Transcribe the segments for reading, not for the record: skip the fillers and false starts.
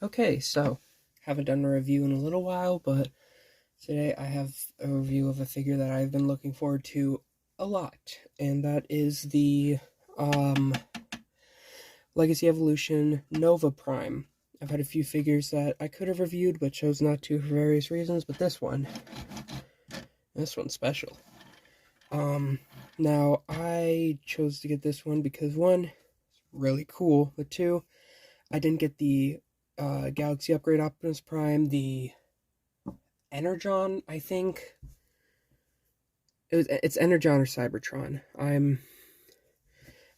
Okay, so haven't done a review in a little while, but today I have a review of a figure that I've been looking forward to a lot, and that is the Legacy Evolution Nova Prime. I've had a few figures that I could have reviewed, but chose not to for various reasons, but this one's special. Now I chose to get this one because one, it's really cool, but two, I didn't get the Galaxy Upgrade Optimus Prime, the Energon, I think. It's Energon or Cybertron.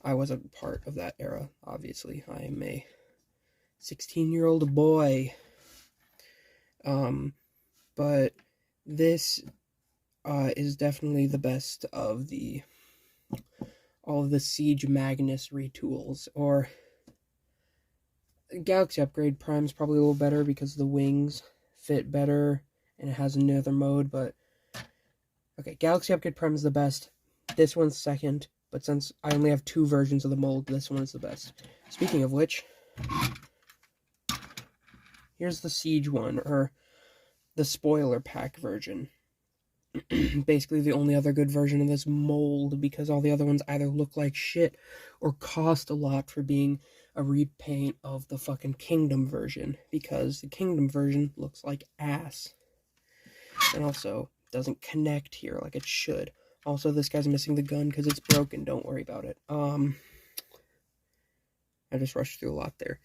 I wasn't part of that era, obviously. I am a 16-year-old boy. But this is definitely the best of all of the Siege Magnus retools, or Galaxy Upgrade Prime's probably a little better because the wings fit better and it has another mode, but okay, Galaxy Upgrade Prime is the best. This one's second, but since I only have two versions of the mold, this one is the best. Speaking of which, here's the Siege one, or the spoiler pack version. Basically the only other good version of this mold, because all the other ones either look like shit or cost a lot for being a repaint of the fucking Kingdom version, because the Kingdom version looks like ass. And also doesn't connect here like it should. Also, this guy's missing the gun because it's broken. Don't worry about it. I just rushed through a lot there.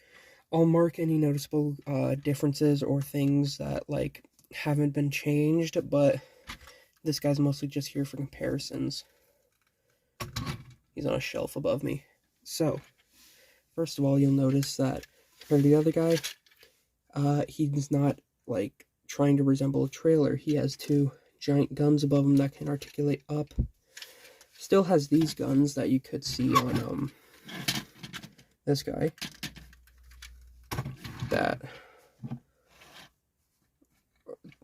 I'll mark any noticeable differences or things that like haven't been changed, but this guy's mostly just here for comparisons. He's on a shelf above me. So, first of all, you'll notice that compared to the other guy, he's not like trying to resemble a trailer. He has two giant guns above him that can articulate up. Still has these guns that you could see on this guy. That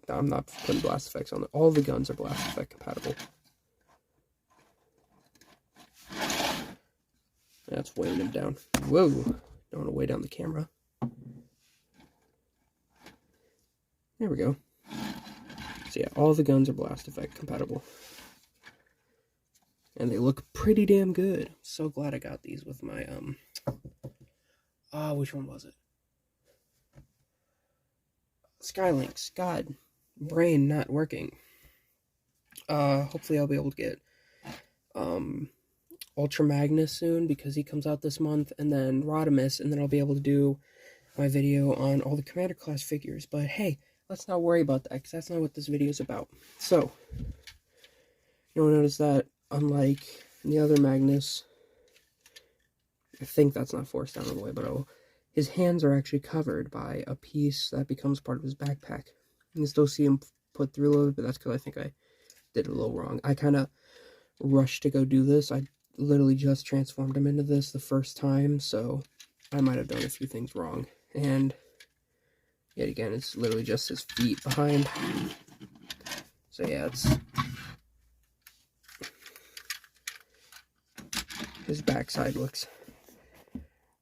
I'm not putting blast effects on it. All the guns are blast effect compatible. That's weighing him down. Whoa! Don't want to weigh down the camera. There we go. So yeah, all the guns are blast effect compatible. And they look pretty damn good. I'm so glad I got these with my, which one was it? Skylynx. God, brain not working. Hopefully I'll be able to get, Ultra Magnus soon, because he comes out this month, and then Rodimus, and then I'll be able to do my video on all the Commander class figures. But hey, let's not worry about that, because that's not what this video is about. So, you'll notice that, unlike the other Magnus, I think that's not forced down all the way, but his hands are actually covered by a piece that becomes part of his backpack. You can still see him put through a little bit, but that's because I think I did it a little wrong. I kind of rushed to go do this. I literally just transformed him into this the first time, so I might have done a few things wrong. And yet again, it's literally just his feet behind. So yeah, his backside looks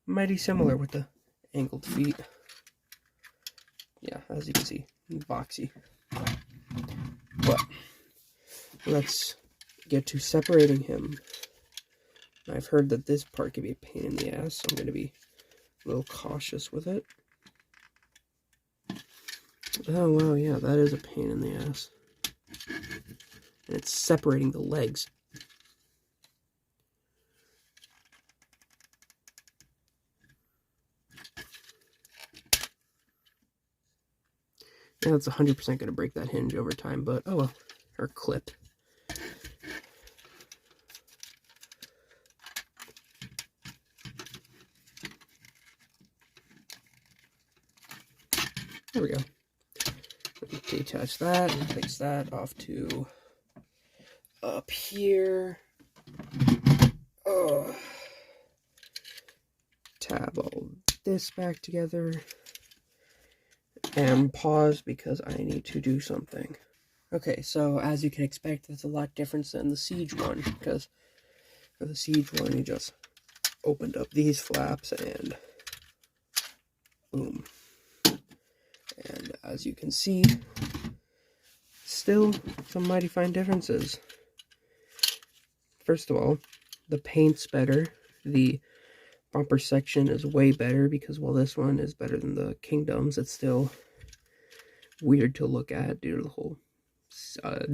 mighty similar with the angled feet. Yeah, as you can see, boxy. But let's get to separating him. I've heard that this part can be a pain in the ass, so I'm going to be a little cautious with it. Oh, wow, yeah, that is a pain in the ass. And it's separating the legs. Yeah, that's 100% going to break that hinge over time, but oh well. Or clip. There we go. Detach that and place that off to up here. Tab all this back together. And pause because I need to do something. Okay, so as you can expect, it's a lot different than the Siege one, because for the Siege one, you just opened up these flaps and boom. as you can see, still some mighty fine differences. First of all, the paint's better. The bumper section is way better because while this one is better than the Kingdoms, it's still weird to look at due to the whole siege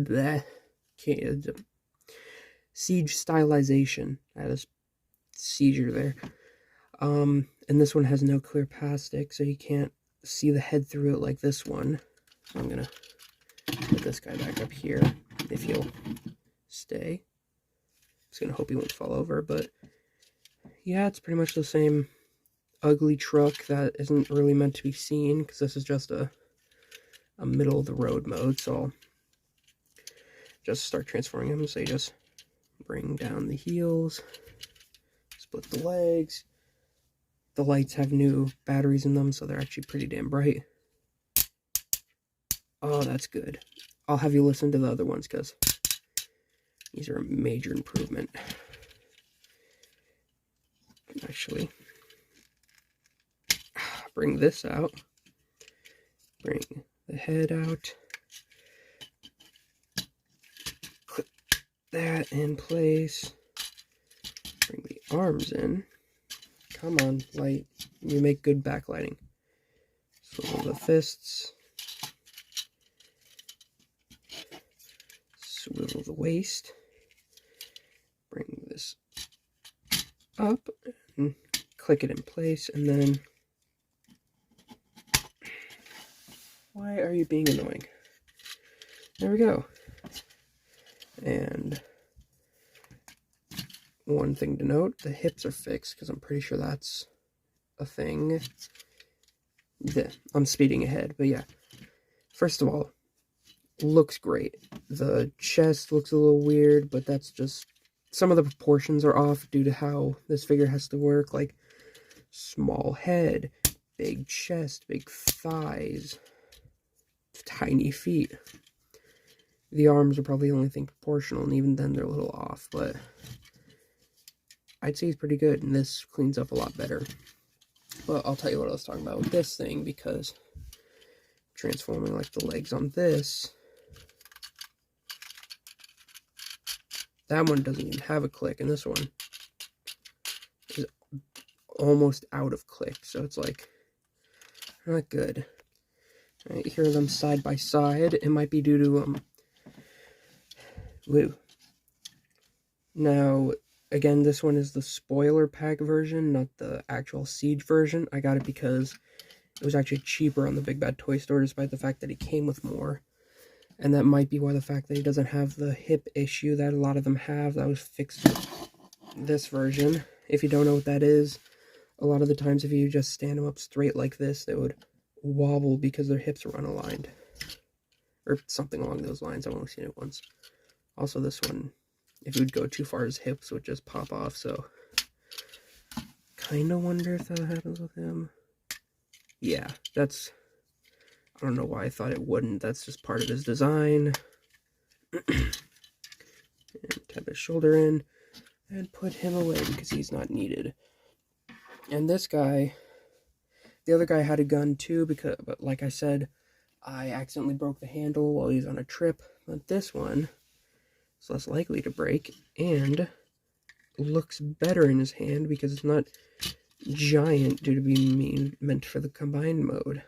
stylization. I had a seizure there. And this one has no clear plastic, so you can't see the head through it like this one. So I'm gonna put this guy back up here if he'll stay. Just gonna hope he won't fall over, but yeah, it's pretty much the same ugly truck that isn't really meant to be seen, because this is just a middle of the road mode. So I'll just start transforming him. So you just bring down the heels, split the legs. The lights have new batteries in them, so they're actually pretty damn bright. Oh, that's good. I'll have you listen to the other ones, because these are a major improvement. Actually, bring this out. Bring the head out. Clip that in place. Bring the arms in. Come on, light. You make good backlighting. Swivel the fists. Swivel the waist. Bring this up and click it in place, and then... Why are you being annoying? There we go. And one thing to note, the hips are fixed, because I'm pretty sure that's a thing. Yeah, I'm speeding ahead, but yeah. First of all, looks great. The chest looks a little weird, but that's just... Some of the proportions are off due to how this figure has to work, like small head, big chest, big thighs, tiny feet. The arms are probably the only thing proportional, and even then they're a little off, but I'd say he's pretty good, and this cleans up a lot better. But I'll tell you what I was talking about with this thing, because transforming like the legs on this, that one doesn't even have a click, and this one is almost out of click, so it's like not good. Right, here are them side by side. It might be due to woo. Now, again, this one is the spoiler pack version, not the actual Siege version. I got it because it was actually cheaper on the Big Bad Toy Store, despite the fact that it came with more. And that might be why the fact that he doesn't have the hip issue that a lot of them have, that was fixed with this version. If you don't know what that is, a lot of the times if you just stand them up straight like this, they would wobble because their hips were unaligned. Or something along those lines. I've only seen it once. Also, this one, if it would go too far, his hips would just pop off, so... Kinda wonder if that happens with him. Yeah, that's... I don't know why I thought it wouldn't. That's just part of his design. And tap his shoulder in. And put him away because he's not needed. And this guy... The other guy had a gun too, but like I said, I accidentally broke the handle while he was on a trip. But this one is less likely to break, and looks better in his hand because it's not giant due to being meant for the combined mode.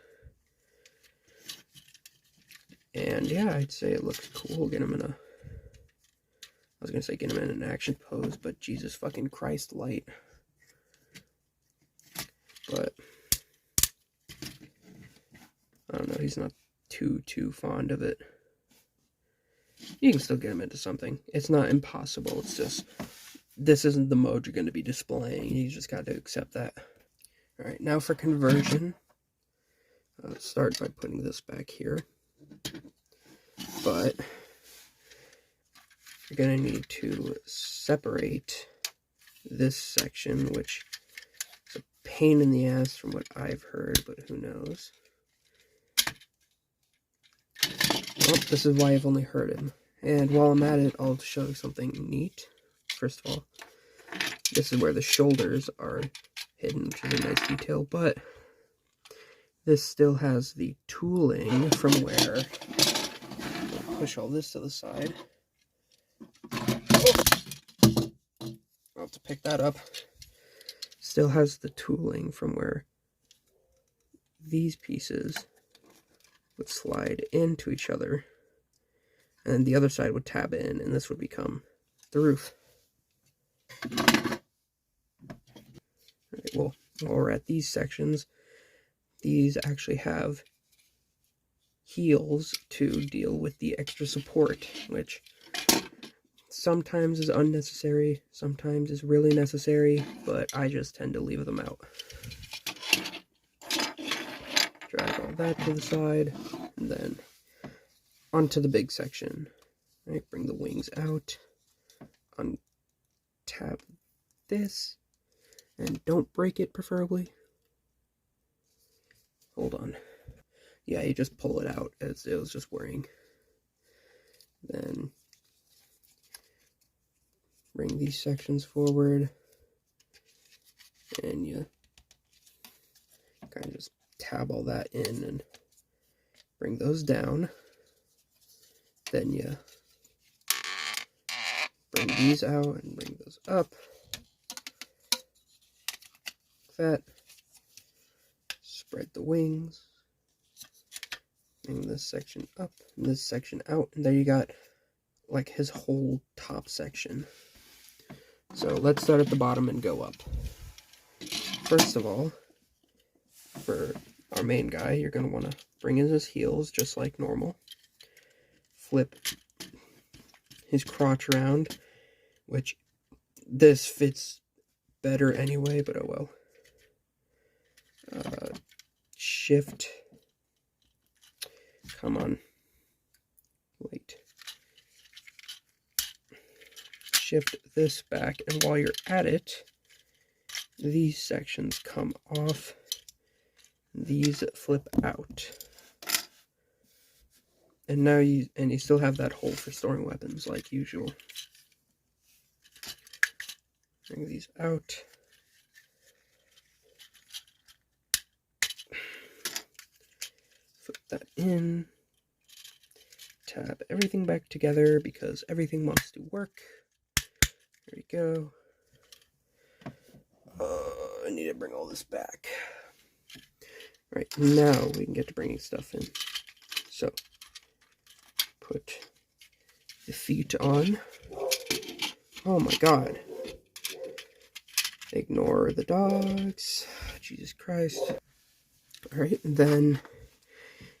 And yeah, I'd say it looks cool. Get him in a... I was gonna say get him in an action pose, but Jesus fucking Christ, light. But... I don't know, he's not too fond of it. You can still get him into something. It's not impossible, it's just... This isn't the mode you're going to be displaying. You just got to accept that. Alright, now for conversion. Let's start by putting this back here. But you're going to need to separate this section, which is a pain in the ass from what I've heard, but who knows. Well, this is why I've only heard him. And while I'm at it, I'll show you something neat. First of all, this is where the shoulders are hidden, which is a nice detail, but this still has the tooling from where, I'll push all this to the side. Oh, I'll have to pick that up. Still has the tooling from where these pieces would slide into each other, and the other side would tab in, and this would become the roof. Alright, well, while we're at these sections, these actually have heels to deal with the extra support, which sometimes is unnecessary, sometimes is really necessary, but I just tend to leave them out. Drag all that to the side, and then onto the big section. Right, bring the wings out, untap this, and don't break it preferably. Hold on. Yeah, you just pull it out as it was just whirring. Then bring these sections forward, and you kind of just tab all that in and bring those down. Then you bring these out and bring those up. Like that. Spread the wings. Bring this section up and this section out. And there you got like his whole top section. So let's start at the bottom and go up. First of all, for our main guy, you're going to want to bring in his heels just like normal. Flip his crotch around, which this fits better anyway, but oh well. Shift. Come on. Wait. Shift this back, and while you're at it, these sections come off. These flip out. And now you still have that hole for storing weapons like usual. Bring these out. Flip that in. Tab everything back together because everything wants to work. There we go. I need to bring all this back. Right, now we can get to bringing stuff in. So, put the feet on. Oh my god. Ignore the dogs. Jesus Christ. Alright, then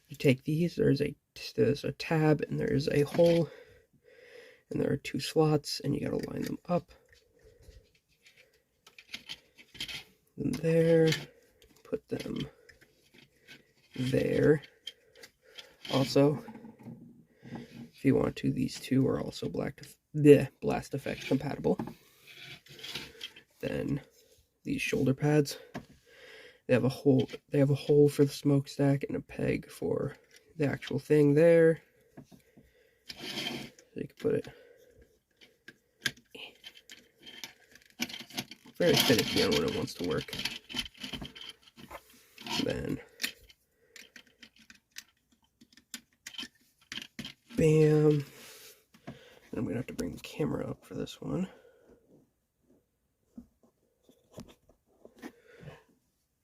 you take these. There's a tab and there's a hole. And there are 2 slots, and you gotta line them up. And there. Put them there. Also, if you want to, these 2 are also blast effect compatible. Then these shoulder pads, they have a hole for the smokestack and a peg for the actual thing there. So you can put it very finicky on when it wants to work. Then bam. And I'm gonna have to bring the camera up for this one.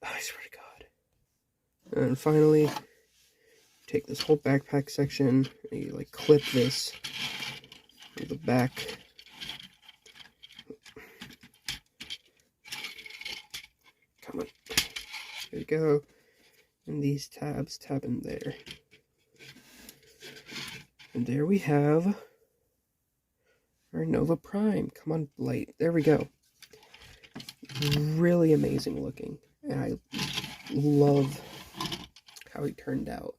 I swear to God. And finally, take this whole backpack section and you like clip this to the back. Come on. There you go. And these tabs tab in there. And there we have our Nova Prime. Come on, Blight. There we go. Really amazing looking. And I love how he turned out.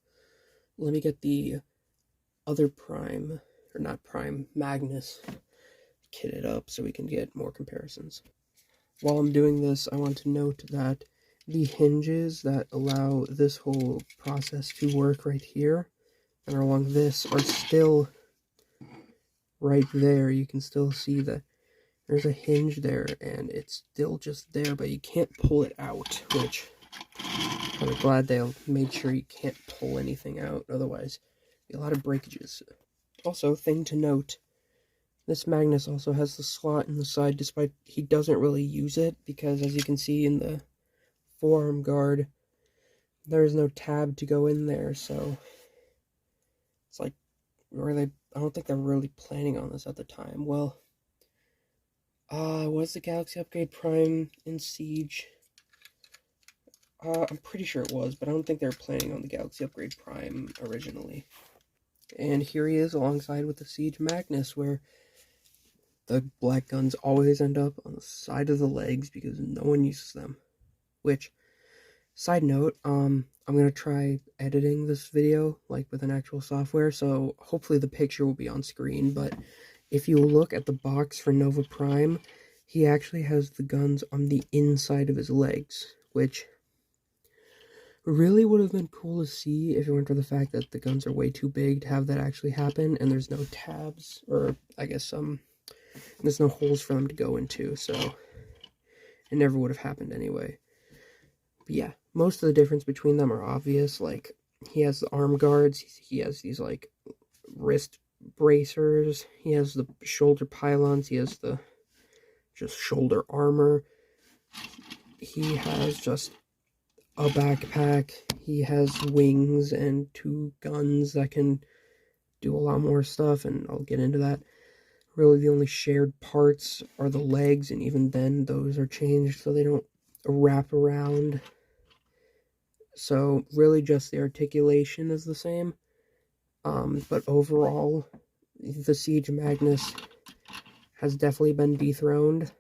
Let me get the other Prime, or not Prime, Magnus kitted up so we can get more comparisons. While I'm doing this, I want to note that the hinges that allow this whole process to work right here and along this are still right there. You can still see that there's a hinge there and it's still just there, but you can't pull it out, which I'm glad they made sure you can't pull anything out, otherwise be a lot of breakages. Also, thing to note, this Magnus also has the slot in the side, despite he doesn't really use it, because as you can see in the forearm guard, there is no tab to go in there, so it's like, really, I don't think they're really planning on this at the time. Well, was the Galaxy Upgrade Prime in Siege? I'm pretty sure it was, but I don't think they were planning on the Galaxy Upgrade Prime originally. And here he is alongside with the Siege Magnus, where the black guns always end up on the side of the legs because no one uses them. Which, side note, I'm going to try editing this video, like, with an actual software, so hopefully the picture will be on screen, but if you look at the box for Nova Prime, he actually has the guns on the inside of his legs, which really would have been cool to see if it weren't for the fact that the guns are way too big to have that actually happen, and there's no tabs, or I guess there's no holes for them to go into, so it never would have happened anyway. But yeah, most of the difference between them are obvious. Like, he has the arm guards, he has these, like, wrist bracers, he has the shoulder pylons, he has the just shoulder armor, he has just a backpack, he has wings and 2 guns that can do a lot more stuff, and I'll get into that. Really, the only shared parts are the legs, and even then, those are changed so they don't wrap around. So, really just the articulation is the same. But overall, the Siege Magnus has definitely been dethroned,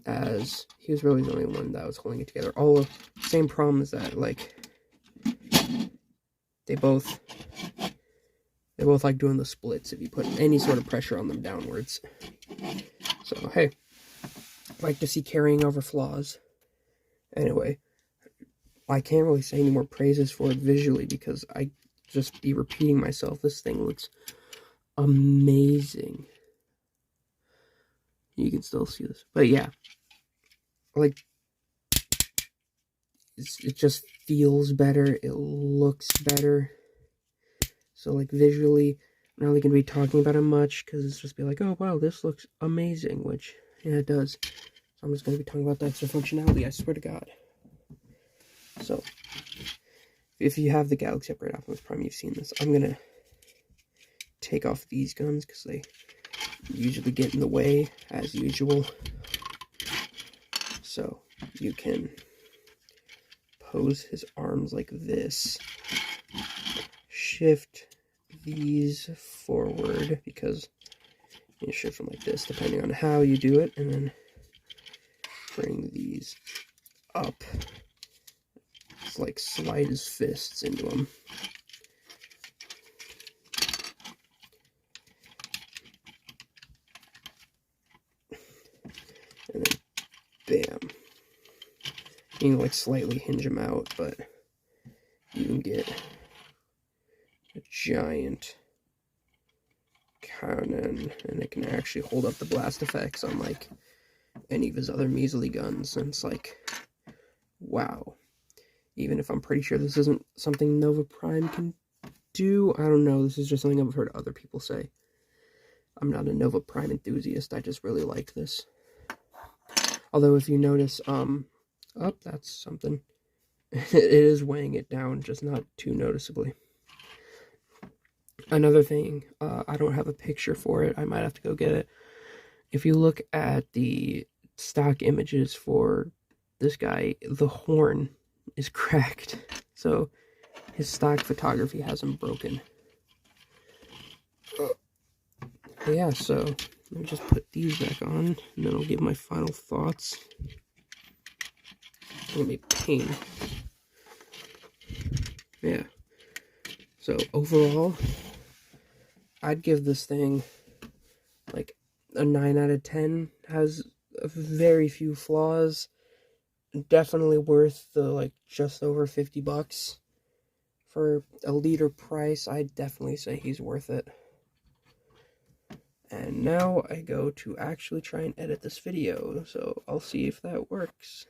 as he was really the only one that was holding it together. All of the same problem is that, like, they both like doing the splits if you put any sort of pressure on them downwards. So, hey, I'd like to see carrying over flaws. Anyway, I can't really say any more praises for it visually because I just be repeating myself. This thing looks amazing. You can still see this. But yeah, like, it just feels better. It looks better. So, like, visually, I'm not really going to be talking about it much because it's just be like, oh, wow, this looks amazing, which, yeah, it does. So I'm just going to be talking about the extra functionality, I swear to God. So, if you have the Galaxy Upgrade Optimus Prime, you've seen this. I'm going to take off these guns because they usually get in the way, as usual. So, you can pose his arms like this. Shift these forward, because you shift them like this, depending on how you do it, and then bring these up. It's like slide his fists into them. And then, bam. You can, like, slightly hinge them out, but you can get a giant cannon, and it can actually hold up the blast effects unlike any of his other measly guns, and it's like, wow. Even if I'm pretty sure this isn't something Nova Prime can do, I don't know, this is just something I've heard other people say. I'm not a Nova Prime enthusiast, I just really like this. Although if you notice, oh, that's something. It is weighing it down, just not too noticeably. Another thing, I don't have a picture for it, I might have to go get it. If you look at the stock images for this guy, the horn is cracked, so his stock photography hasn't broken. But yeah, so let me just put these back on, and then I'll give my final thoughts. It's gonna be pain. Yeah. So overall, I'd give this thing like a 9 out of 10. Has very few flaws. Definitely worth the, like, just over $50 for a leader price. I'd definitely say he's worth it. And now I go to actually try and edit this video, so I'll see if that works.